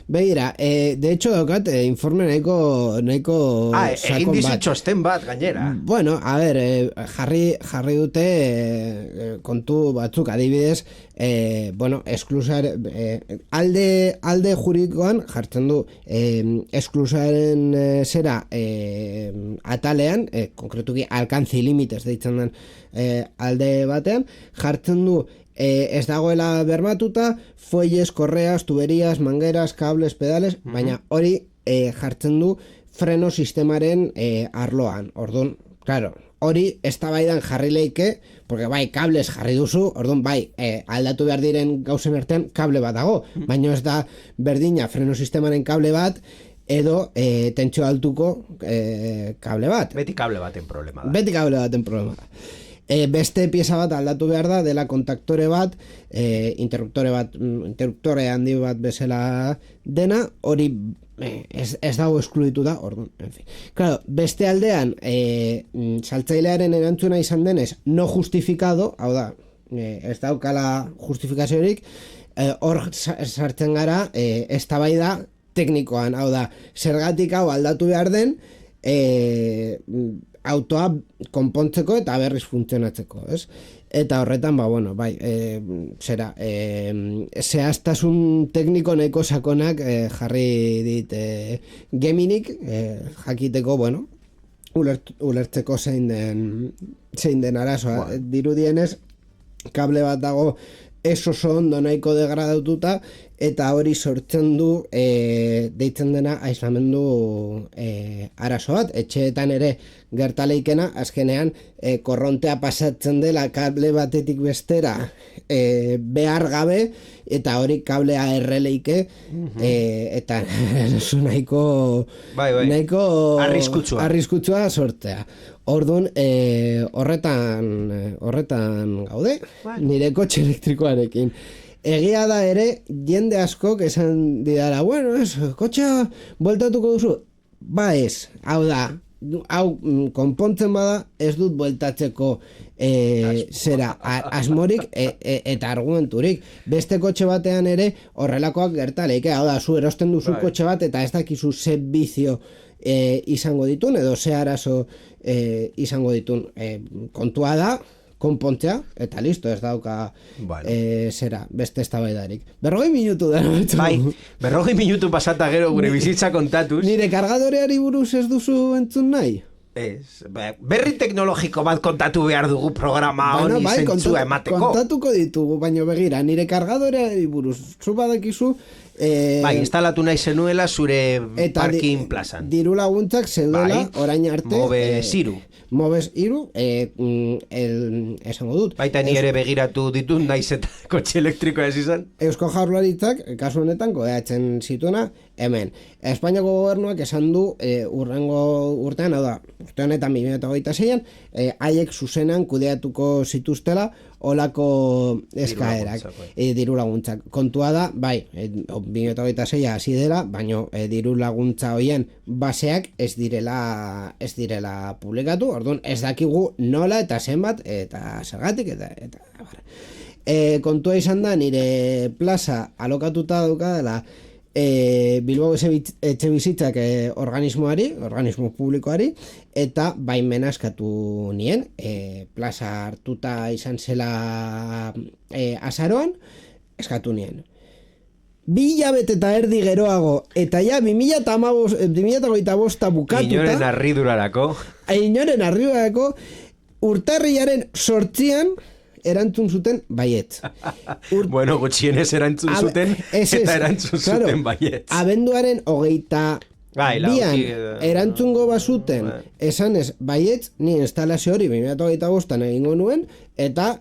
Begira, de hecho daukat informe nahiko egin dizu txosten bat gainera. Bueno, a ver, jarri dute kontu batzuk adibidez, esklusar alde juridikoan jartzen du esklusaren atalean, konkretuki alcance limites deitzen den alde batean, jartzen du ez dagoela bermatuta, fuelles, correas, tuberías, mangueras, cables, pedales, baina hori jartzen du freno sistemaren arloan. Orduan, claro, hori eztabaidan jarri leike, porque bai, kables jarri duzu, orduan bai, aldatu behar diren gauzen artean kable bat dago, baina ez da berdina freno sistemaren kable bat, edo tentsio altuko kable bat. Beti kable baten problema da. Beti kable baten problema da. Beste pieza bat aldatu behar da, dela kontaktore bat, interruptore handi bat bezala dena, hori ez dago eskluditu da, orduan, en fin. Claro, beste aldean, saltzailearen erantzuna izan denez, no justificado, hau da, ez daukala justifikaziorik, hor sartzen gara, eztabaida teknikoan, hau da, zergatik hau aldatu behar den, autoa konpontzeko eta berriz funtzionatzeko, ez? Eta horretan, bueno, bai, zehaztasun tekniko nahiko sakonak jarri dit Geminik, jakiteko, bueno, ulertzeko zein den arazoa. Dirudienez, kable bat dago ez oso ondo nahiko degradatuta, eta hori sortzen du deitzen dena aislamendu arazo bat. Etxeetan ere gertaleikena, azkenean korrontea pasatzen dela kable batetik bestera behar gabe, eta hori kablea erreleike, eta nahiko nahiko arriskutsua sortzea. Orduan, horretan gaude, nire kotxe elektrikoarekin. Egia da ere, jende askok esan didara, bueno, kotxea bueltatuko duzu? Ba ez, hau da, hau konpontzen bada, ez dut bueltatzeko asmorik eta argumenturik. Beste kotxe batean ere horrelakoak gertaleik, hau da, zu erosten duzu kotxe bat eta ez dakizu ze bizio izango ditun, edo ze arazo izango ditun. Kontua da, konpontzea, eta listo, ez dauka beste eztabaidarik. 40 minutu da. Bai, 40 minutu pasata gero gure bizitza kontatuz. Nire kargadoreari buruz ez duzu entzun nahi? Ez, berri teknologiko bat kontatu behar dugu programa honi zentzua emateko. Kontatuko ditugu, baina begira, nire kargadoreari buruz, zu badakizu, instalatu nahi zenuela zure parking plazan. Diru laguntzak zeudela orain arte. Mobes iru, esango dut. Baita ni ere begiratu ditut naiz eta kotxe elektrikoa ez izan. Eusko Jaurlaritzak, kasu honetan, kodeatzen zituena, hemen. Espainiako gobernuak esan du urrengo urtean, hau da, urte honetan 2026an, haiek zuzenan kudeatuko zituztela olako eskaerak, diru laguntzak. Kontua da, bai, 2026a hasi dela, baino diru laguntza hoien baseak ez direla publikatu, orduan ez dakigu nola eta zenbat eta zergatik eta kontua izan da, nire plaza alokatuta daukadala Bilbao Etxebizitzak organismo publikoari, eta baimena eskatu nien, plaza hartuta izan zela azaroan, eskatu nien. 2 hilabete eta erdi geroago, eta ja 2025 bukatuta, inoren arridurarako, urtarrilaren 8an erantzun zuten baietz. Bueno, gutxienez erantzun zuten, eta erantzun zuten baietz. Abenduaren 22an erantzungo bazuten esanez baietz, ni instalazio hori 2025an egingo nuen, eta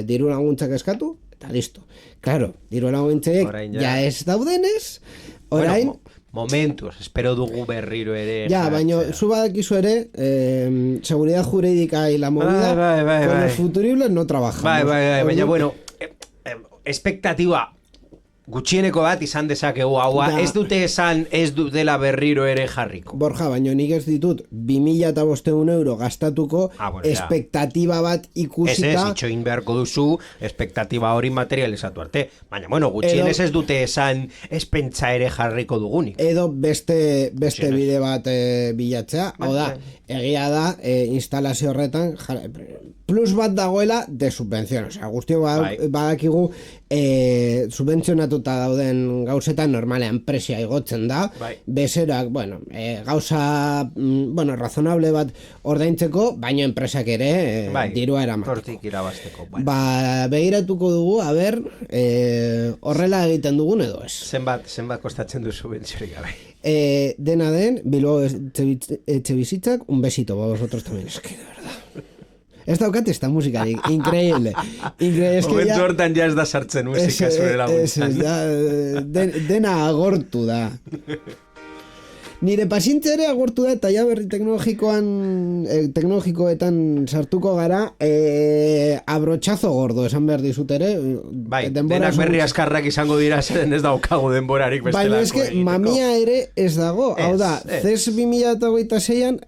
diru laguntzak eskatu, eta listo. Claro, diru laguntzak ja ez daudenez, orain... Momentuz, espero dugu berriro ere. Ja, baina zu badakizu ere, seguridad jurídica y la movida, con los futuribles no trabajamos. Baina, bueno, espektatiba gutxieneko bat izan dezakegu haua, ez dute esan ez dutela berriro ere jarriko. Borja, baina nik ez ditut 2.500 euro gastatuko espektatiba bat ikusita. Ez, itxoin beharko duzu espektatiba hori materializatu arte. Baina, bueno, gutxienez ez dute esan ez pentsa ere jarriko dugunik. Edo beste bide bat bilatzea, hau da, egia da, instalazio horretan, plus bat dagoela de subvención. Osea, guztio badakigu subventzionatuta dauden gauzetan normalean presioa igotzen da, bezeroak, bueno, gauza razonable bat ordaintzeko, baino enpresak ere dirua eramateko. Hortik irabazteko. Begiratuko dugu, a ber, horrela egiten dugun edo ez. Zenbat kostatzen du subentziorik gabe. Dena den, Bilbao Etxebizitzak, un besito para vosotros también, es que de verdad. Ez daukat ez da musikarik, increíble. Momentu hortan ja ez da sartzen musika zure laguntzan. Dena agortu da. Nire pazientzia ere agortu da eta ja berri teknologikoetan sartuko gara abrotxazo gordo esan behar dizut ere. Bai, denak berri askarrak izango dira zeren ez daukagu denborarik bestelako. Baina eske mamia ere ez dago. Hau da, CES 2026an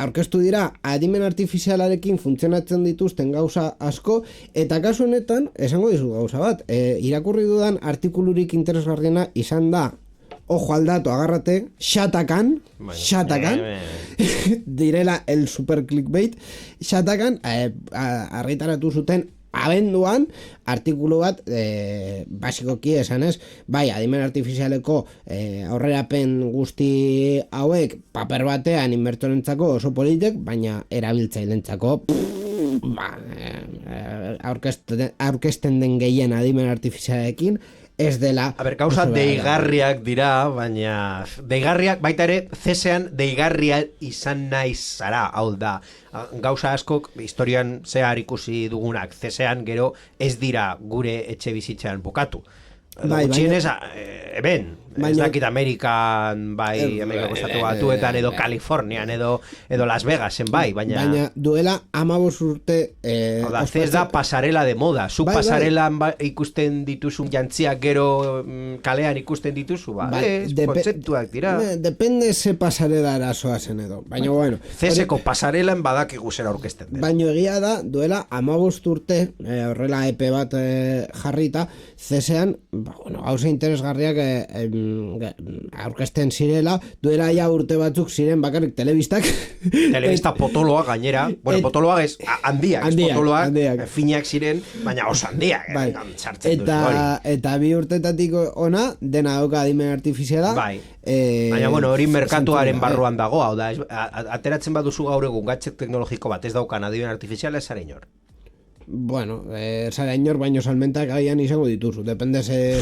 aurkeztu dira adimen artifizialarekin funtzionatzen dituzten gauza asko eta kasu honetan esango dizu gauza bat. Irakurri dudan artikulurik interesgarriena izan da ojo al dato, agárrate, Shatakan, direla el super clickbait, Shatakan argitaratu zuten abenduan artikulu bat basikoki esanez, bai, adimen artifizialeko aurrerapen guzti hauek paper batean inbertorentzako oso politek, baina erabiltzailentzako aurkezten den gehien adimen artifizialekin ez dela... A ber, gauza deigarriak dira, baina... Deigarriak, baita ere, CESean deigarria izan nahi zara, hau da. Gauza askok, historian zehar ikusi dugunak, CESean gero ez dira gure etxe bizitzan bukatu. Gutxienez, eben, ez dakit Amerikan, bai, Amerikako estatu batuetan, edo Kalifornian, edo Las Vegasen, bai, baina duela 15 urte... Oda, CES da pasarela de moda, zu pasarelan ikusten dituzun jantziak gero kalean ikusten dituzu, kontzeptuak dira. Depende ze pasarela arazoa zen edo, baina bueno. CESeko pasarelan badakigu zera aurkezten den. Baina egia da, duela 15 urte, horrela epe bat jarrita, CESean, hauze interesgarriak aurkezten zirela, duela ja urte batzuk ziren bakarrik telebistak. Telebista potoloa gainera, bueno, potoloa ez, handiak, potoloak, finak ziren, baina oso handiak, sartzen duzu hori. Eta bi urtetatik ona, dena dauka adimen artifiziala. Bai, baina bueno, hori merkatuaren barruan dago, hau da, ateratzen baduzu gaur egun gadget teknologiko bat ez daukan adimen artifiziala ez zara inor. Bueno, zara inor baino salmentak agian izango dituzu, depende ze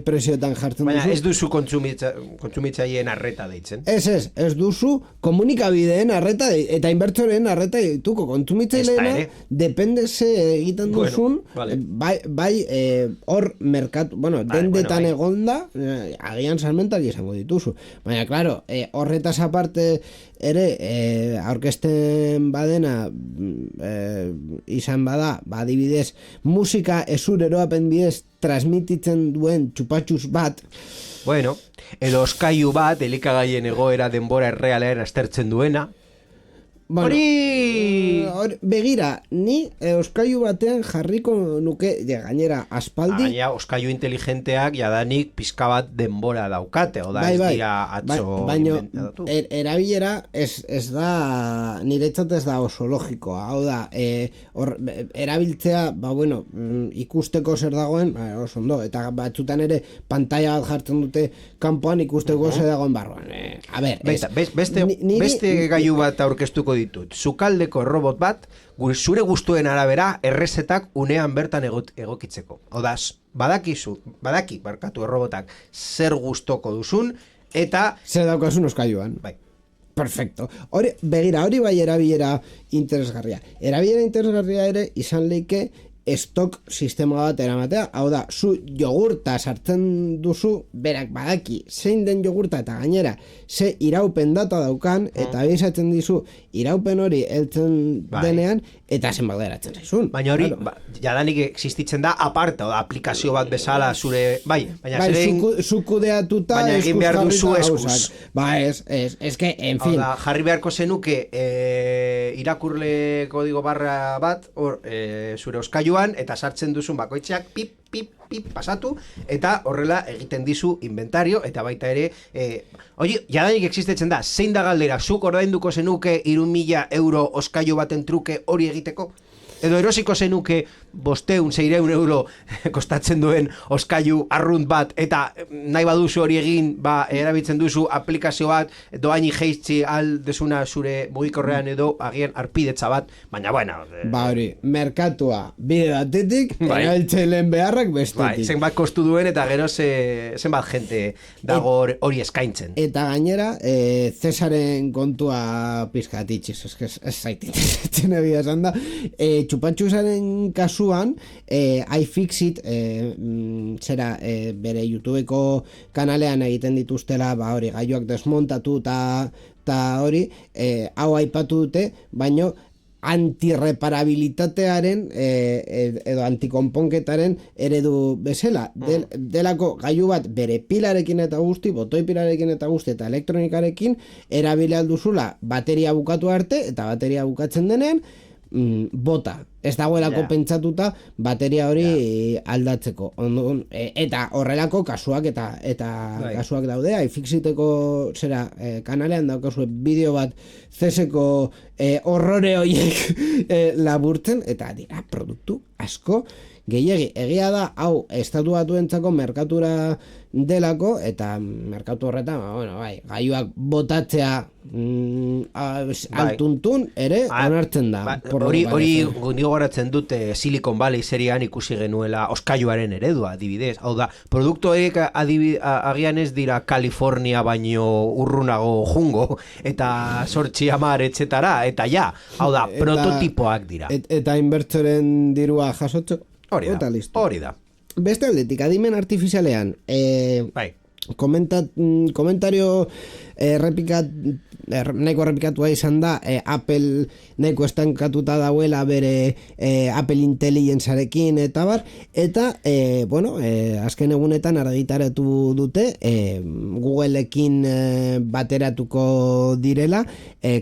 presioetan jartzen duzu. Baina ez duzu kontsumitzaileen arreta deitzen. Ez duzu komunikabideen arreta eta inbertsoren arreta dituko. Kontsumitzaileena depende ze egiten duzun, bai hor merkatu, bueno, dendetan egonda, agian salmentak izango dituzu. Baina, claro, horretaz aparte ere aurkezten badena izan bada, adibidez, musika esureroapen bidez transmititzen duen txupatxus bat. Bueno, edo oskailu bat, elikagaien egoera denbora errealean aztertzen duena. Bueno, begira, ni oskailu batean jarriko nuke, gainera, aspaldi... Baina, oskailu inteligenteak jadanik pizka bat denbora daukate, oda ez dira atzo... Baina, erabilera ez da, niretzat ez da oso logikoa, hau da, erabiltzea, bueno, ikusteko zer dagoen, oso ondo, eta batzutan ere pantalla bat jartzen dute kanpoan ikusteko zer dagoen barruan. A ber, beste gailu bat aurkeztuko ditut. Sukaldeko robot bat, zure gustuen arabera errezetak unean bertan egokitzeko. Odaz, badaki barkatu errobotak zer gustoko duzun, eta... Zer daukasun oskailuan. Bai. Perfecto. Begira, hori bai erabilera interesgarria. Erabilera interesgarria ere izan leike estok sistema bat eramatea, hau da, zu jogurta sartzen duzu, berak badaki zein den jogurta eta gainera ze iraupen data daukan, eta abisatzen dizu iraupen hori heltzen denean, eta zenbat geratzen zaizun. Baina hori, jadanik existitzen da aparte, o da, aplikazio bat bezala zure, baina zukudeatuta egin behar duzu eskuz. Eske, en fin. Hau da, jarri beharko zenuke irakurle kodigo barra bat, zure oskailuan, eta sartzen duzun bakoitzeak pip pasatu, eta horrela egiten dizu inventario, eta baita ere, jadanik existitzen da, zein da galdera, zuk ordainduko zenuke 3.000 euro oskailu baten truke hori egiteko? Edo erosiko zenuke 500-600 euro kostatzen duen oskailu arrunt bat, eta nahi baduzu hori egin, erabiltzen duzu aplikazio bat, doaini jeitzi aldezuna zure mugikorrean edo agian arpidetza bat, baina bueno... hori, merkatua bide batetik, erabiltzaileen beharrak bestetik. Zenbat kostu duen eta gero zenbat jente dago hori eskaintzen. Eta gainera, Cesaren kontua pizkat itxiz, ez zaitin egia esan da. Txupantxusaren kasuan, iFixit, bere YouTubeko kanalean egiten dituztela, hori, gailuak desmontatu eta hori, hau aipatu dute, baino antirreparabilitatearen edo antikonponketaren eredu bezala. Delako gailu bat bere pilarekin eta guzti, botoi pilarekin eta guzti eta elektronikarekin erabili alduzula bateria bukatu arte, eta bateria bukatzen denean bota. Ez dagoelako pentsatuta bateria hori aldatzeko. Eta horrelako kasuak eta kasuak daude. iFixiteko kanalean daukazue bideo bat CESeko horrore horiek laburtzen, eta dira produktu asko gehiegi. Egia da, hau, estatu batuentzako merkatura delako, eta merkatu horretan, gailuak botatzea altuntun ere onartzen da. Hori nigo garatzen dute Silicon Valley serian ikusi genuela oskailuaren eredua, adibidez. Hau da, produktu horiek agian ez dira California baino urrunago jungo, eta 8-10 etxetara, eta hau da, prototipoak dira. Eta inbertsoren dirua jasotzeko. Hori da. Beste aldetik, adimen artifizialean, komentario nahiko errepikatua izan da, Apple nahiko estankatuta dauela bere Apple Intelligencearekin eta bar, eta azken egunetan argitaratu dute Googleekin bateratuko direla,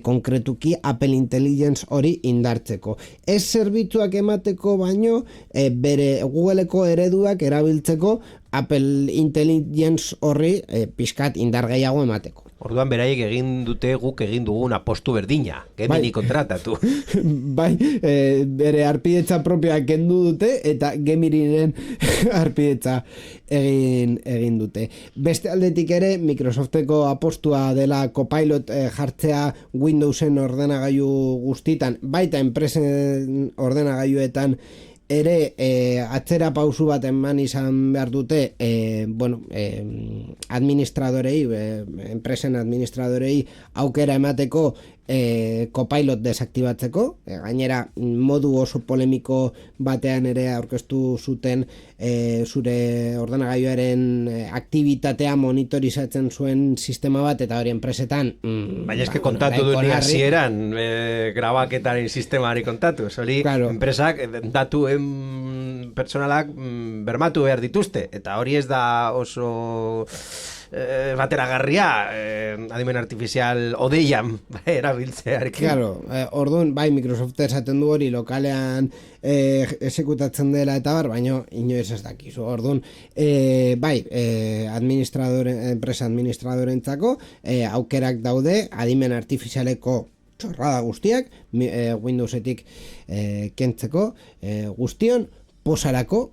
konkretuki Apple Intelligence hori indartzeko. Ez zerbitzuak emateko baino, bere Googleeko ereduak erabiltzeko Apple Intelligence horri pixkat indar gehiago emateko. Orduan beraiek egin dute guk egin dugun apostu berdina, Gemini kontratatu. Bere arpidetza propioa kendu dute eta Geminiren arpidetza egin dute. Beste aldetik ere, Microsofteko apostua dela Copilot jartzea Windowsen ordenagailu guztitan, baita enpresen ordenagailuetan ere atzera pausu bat eman izan behar dute administradorei, enpresen administradorei aukera emateko Copilot desaktibatzeko, gainera modu oso polemiko batean ere aurkeztu zuten zure ordenagailuaren aktibitatea monitorizatzen zuen sistema bat, eta hori enpresetan baina eske kontatu duen hasieran grabaketaren sistemari kontatu, hori enpresak datuen personalak bermatu behar dituzte, eta hori ez da oso bateragarria adimen artifizial odeian erabiltzearekin. Orduan, Microsoft esaten du hori lokalean exekutatzen dela eta bar, baina inoiz ez dakizu. Orduan, enpresa administradorentzako aukerak daude adimen artifizialeko txorrada guztiak, Windowsetik kentzeko guztion, posarako,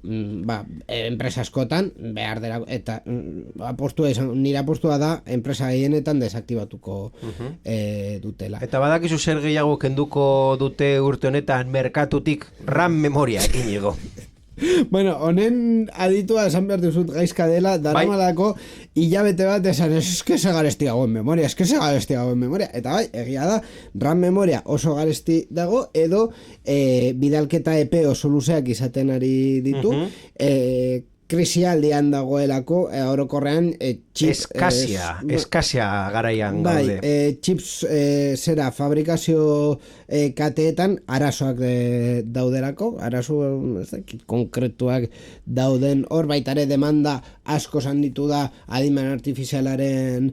enpresa askotan behar dela, eta nire apostua da enpresa gehienetan desaktibatuko dutela. Eta badakizu zer gehiago kenduko dute urte honetan merkatutik RAM memoria, Inigo. Bueno, honen aditua esan behar duzut gaizka dela, daramalako hilabete bat esan, eske se garesti dagoen memoria, eta egia da, RAM memoria oso garesti dago, edo bidalketa EP oso luzeak izaten ari ditu, krisialdian dagoelako, orokorrean chips... Eskasia garaian gaude. Chips fabrikazio kateetan arazoak dauderako, arazo konkretuak dauden, hor baitare demanda asko zanditu da adimen artifizialaren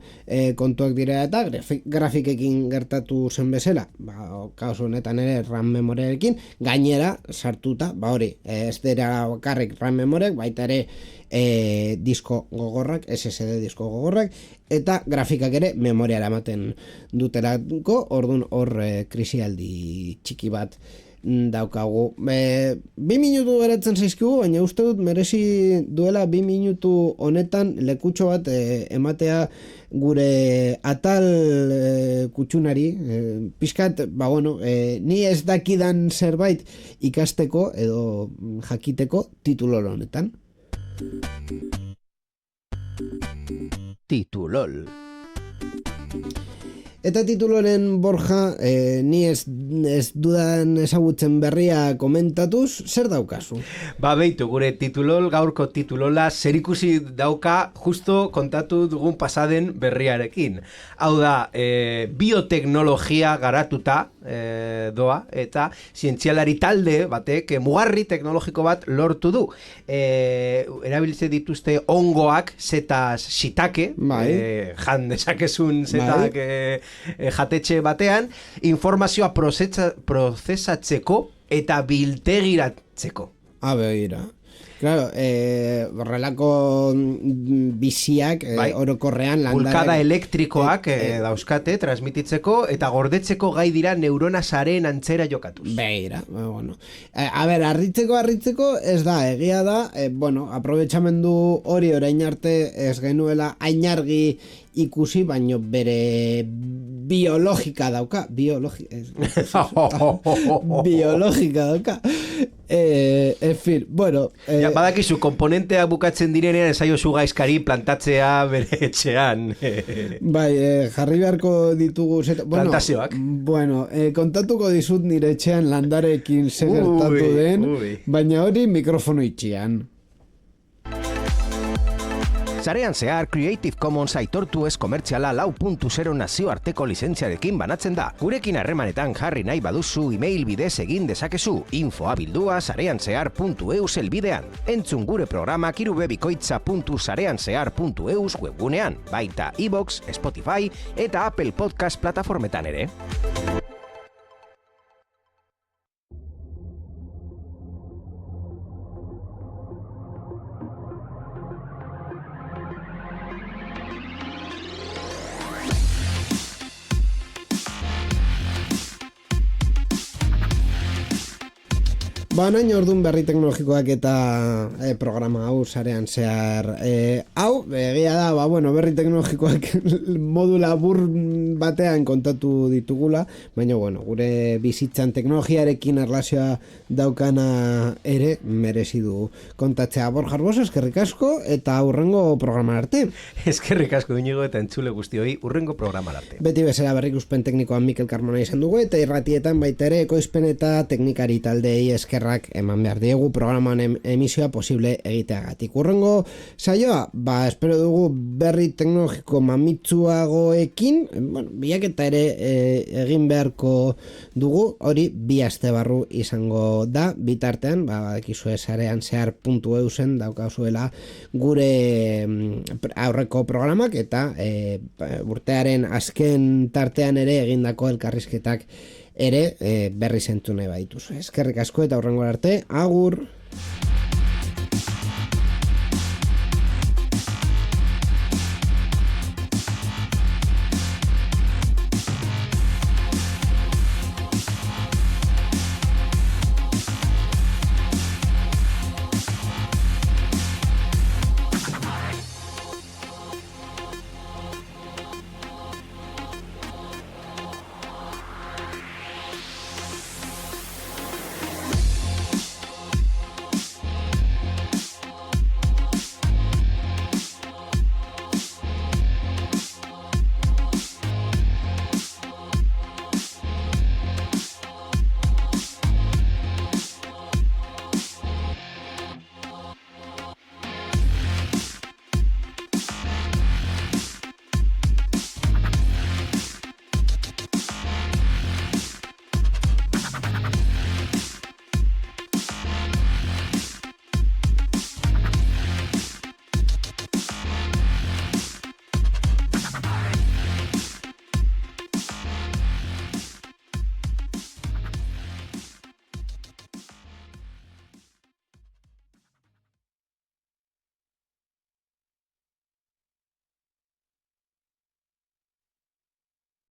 kontuak dira, eta grafikekin gertatu zen bezala, kasu honetan ere RAM memoriarekin, gainera sartuta, hori, ez dira bakarrik RAM memoriak, baita ere disko gogorrak, SSD disko gogorrak, eta grafikak ere memoriara ematen dutelako, orduan hor krisialdi txiki bat daukagu. 2 minutu geratzen zaizkigu, baina uste dut merezi duela 2 minutu honetan lekutxo bat ematea gure atal kutxunari, pixkat, ni ez dakidan zerbait ikasteko edo jakiteko titulol honetan. Titulol. Eta tituloren Borja, ni ez dudan ezagutzen berria komentatuz, zer daukazu? Beitu, gure titulol, gaurko titulola, zerikusi dauka justo kontatu dugun pasaden berriarekin. Hau da, bioteknologia garatuta doa, eta zientzialari talde batek mugarri teknologiko bat lortu du. Erabiltze dituzte ongoak, zetaz shitake, jan dezakezun zetak jatetxe batean, informazioa prozesatzeko eta biltegiratzeko. Begira. Claro, horrelako biziak orokorrean landare... Bulkada elektrikoak dauzkate transmititzeko eta gordetzeko gai dira neurona sareen antzera jokatuz. Beira, harritzeko ez da, egia da, aprobetxamendu hori orain arte ez genuela ainargi ikusi, baino bere biologika dauka. Biologika dauka. En fin, badakizu, komponenteak bukatzen direnean esaiozu gaizkari plantatzea bere etxean. Jarri beharko ditugu... Plantazioak. Kontatuko dizut nire etxean landarekin segertatu den, baina hori mikrofono itxian. Sarean zehar Creative Commons aitortu ez komertziala 4.0 nazioarteko lizentziarekin banatzen da. Gurekin harremanetan jarri nahi baduzu email bidez egin dezakezu info@sareanzehar.eus helbidean. Entzun gure programak irubebikoitza.sareanzehar.eus webgunean, baita iVoox, Spotify eta Apple Podcast plataformetan ere. Nain orduan berri teknologikoak eta programa hau sarean zehar. Egia da, berri teknologikoak modu labur batean kontatu ditugula, baina gure bizitzan teknologiarekin erlazioa daukana ere merezi du kontatzea. Borja Arbosa, eskerrik asko eta hurrengo programa arte. Eskerrik asko Iñigo eta entzule guztioi, hurrengo programa arte. Beti bezala berrikuspen teknikoan Mikel Carmona izan dugu eta irratietan baita ere ekoizpen eta teknikari taldei eskerrak eman behar diegu programan emisioa posible egiteagatik. Hurrengo saioa, espero dugu berri teknologiko mamitsuagoekin, bilaketa ere egin beharko dugu, hori 2 aste barru izango da, bitartean, dakizue sarean zehar.eusen daukazuela gure aurreko programak eta urtearen azken tartean ere egindako elkarrizketak ere berri zentzune baituzu. Eskerrik asko eta hurrengo arte, agur!